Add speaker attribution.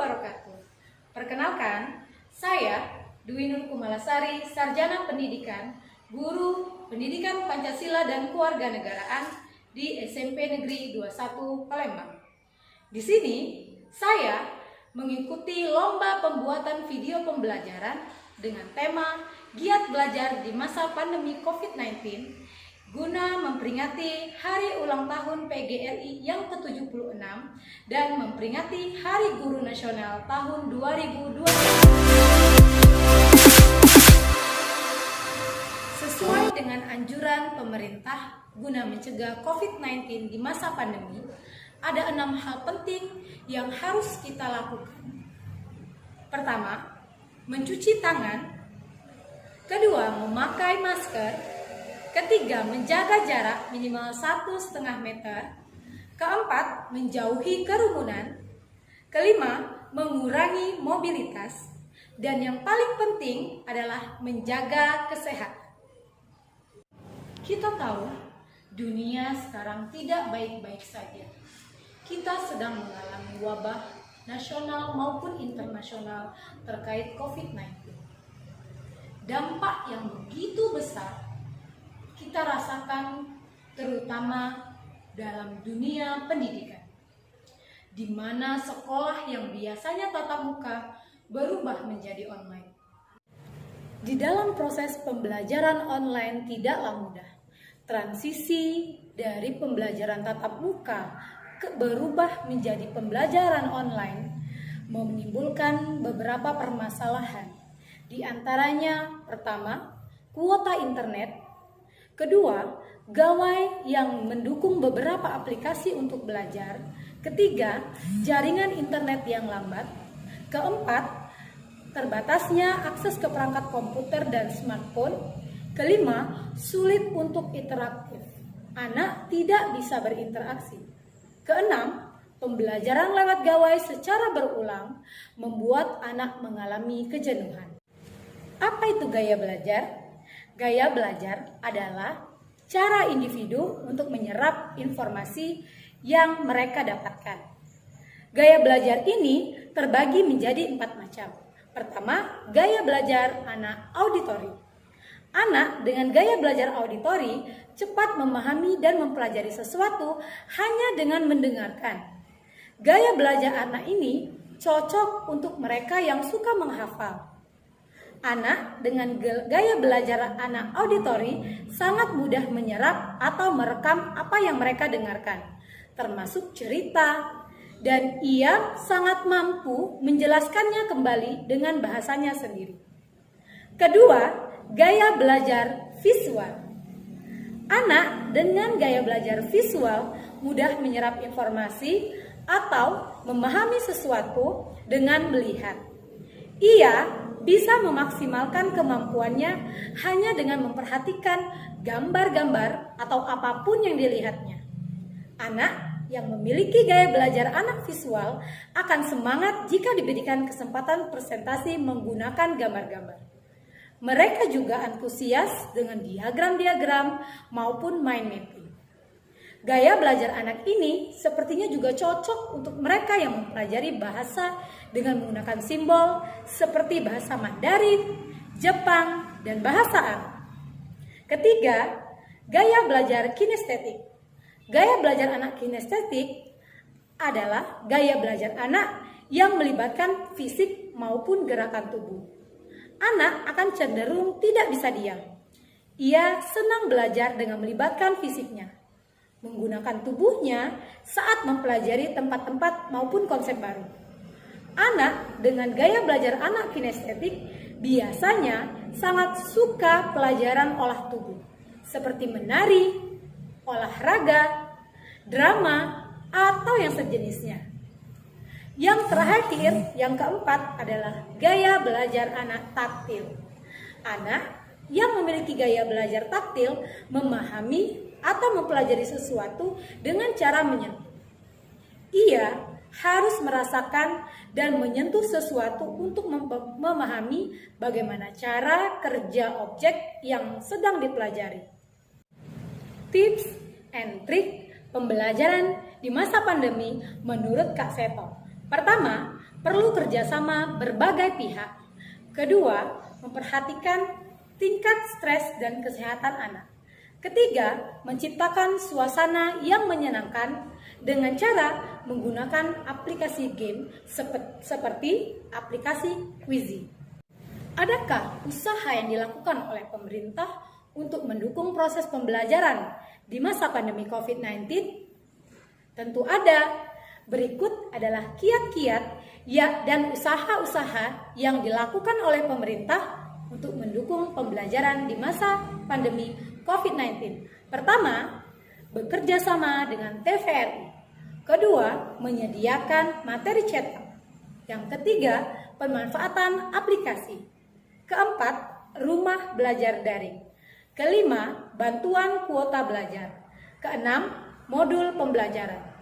Speaker 1: wabarakatuh. Perkenalkan, saya Dwi Nur Kumalasari, Sarjana Pendidikan, Guru Pendidikan Pancasila dan Kewarganegaraan di SMP Negeri 21 Palembang. Di sini, saya mengikuti lomba pembuatan video pembelajaran dengan tema Giat Belajar di Masa Pandemi COVID-19 guna memperingati Hari Ulang Tahun PGRI yang ke-76 dan memperingati Hari Guru Nasional tahun 2020. Sesuai dengan anjuran pemerintah guna mencegah COVID-19 di masa pandemi, ada 6 hal penting yang harus kita lakukan. Pertama, mencuci tangan. Kedua, memakai masker. Ketiga, menjaga jarak minimal 1,5 meter. Keempat, menjauhi kerumunan. Kelima, mengurangi mobilitas. Dan yang paling penting adalah menjaga kesehatan. Kita tahu, dunia sekarang tidak baik-baik saja. Kita sedang mengalami wabah nasional maupun internasional terkait COVID-19. Dampak yang begitu besar kita rasakan terutama dalam dunia pendidikan, di mana sekolah yang biasanya tatap muka berubah menjadi online. Di dalam proses pembelajaran online tidaklah mudah. Transisi dari pembelajaran tatap muka berubah menjadi pembelajaran online menimbulkan beberapa permasalahan. Di antaranya, pertama, kuota internet. Kedua, gawai yang mendukung beberapa aplikasi untuk belajar. Ketiga, jaringan internet yang lambat. Keempat, terbatasnya akses ke perangkat komputer dan smartphone. Kelima, sulit untuk interaktif. Anak tidak bisa berinteraksi. Keenam, pembelajaran lewat gawai secara berulang membuat anak mengalami kejenuhan. Apa itu gaya belajar? Gaya belajar adalah cara individu untuk menyerap informasi yang mereka dapatkan. Gaya belajar ini terbagi menjadi 4 macam. Pertama, gaya belajar anak auditori. Anak dengan gaya belajar auditori cepat memahami dan mempelajari sesuatu hanya dengan mendengarkan. Gaya belajar anak ini cocok untuk mereka yang suka menghafal. Anak dengan gaya belajar anak auditori sangat mudah menyerap atau merekam apa yang mereka dengarkan, termasuk cerita, dan ia sangat mampu menjelaskannya kembali dengan bahasanya sendiri. Kedua, gaya belajar visual. Anak dengan gaya belajar visual mudah menyerap informasi atau memahami sesuatu dengan melihat. Ia bisa memaksimalkan kemampuannya hanya dengan memperhatikan gambar-gambar atau apapun yang dilihatnya. Anak yang memiliki gaya belajar anak visual akan semangat jika diberikan kesempatan presentasi menggunakan gambar-gambar. Mereka juga antusias dengan diagram-diagram maupun mind mapping. Gaya belajar anak ini sepertinya juga cocok untuk mereka yang mempelajari bahasa dengan menggunakan simbol seperti bahasa Mandarin, Jepang, dan bahasa Arab. Ketiga, gaya belajar kinestetik. Gaya belajar anak kinestetik adalah gaya belajar anak yang melibatkan fisik maupun gerakan tubuh. Anak akan cenderung tidak bisa diam. Ia senang belajar dengan melibatkan fisiknya, menggunakan tubuhnya saat mempelajari tempat-tempat maupun konsep baru. Anak dengan gaya belajar anak kinestetik biasanya sangat suka pelajaran olah tubuh, seperti menari, olahraga, drama, atau yang sejenisnya. Yang terakhir, yang keempat adalah gaya belajar anak taktil. Anak yang memiliki gaya belajar taktil memahami atau mempelajari sesuatu dengan cara menyentuh. Ia harus merasakan dan menyentuh sesuatu untuk memahami bagaimana cara kerja objek yang sedang dipelajari. Tips and trik pembelajaran di masa pandemi menurut Kak Seto. Pertama, perlu kerjasama berbagai pihak. Kedua, memperhatikan tingkat stres dan kesehatan anak. Ketiga, menciptakan suasana yang menyenangkan dengan cara menggunakan aplikasi game seperti aplikasi Quizy. Adakah usaha yang dilakukan oleh pemerintah untuk mendukung proses pembelajaran di masa pandemi COVID-19? Tentu ada. Berikut adalah kiat-kiat dan usaha-usaha yang dilakukan oleh pemerintah untuk mendukung pembelajaran di masa pandemi COVID-19. Pertama, bekerja sama dengan TVRI. Kedua, menyediakan materi cetak. Yang ketiga, pemanfaatan aplikasi. Keempat, rumah belajar daring. Kelima, bantuan kuota belajar. Keenam, modul pembelajaran.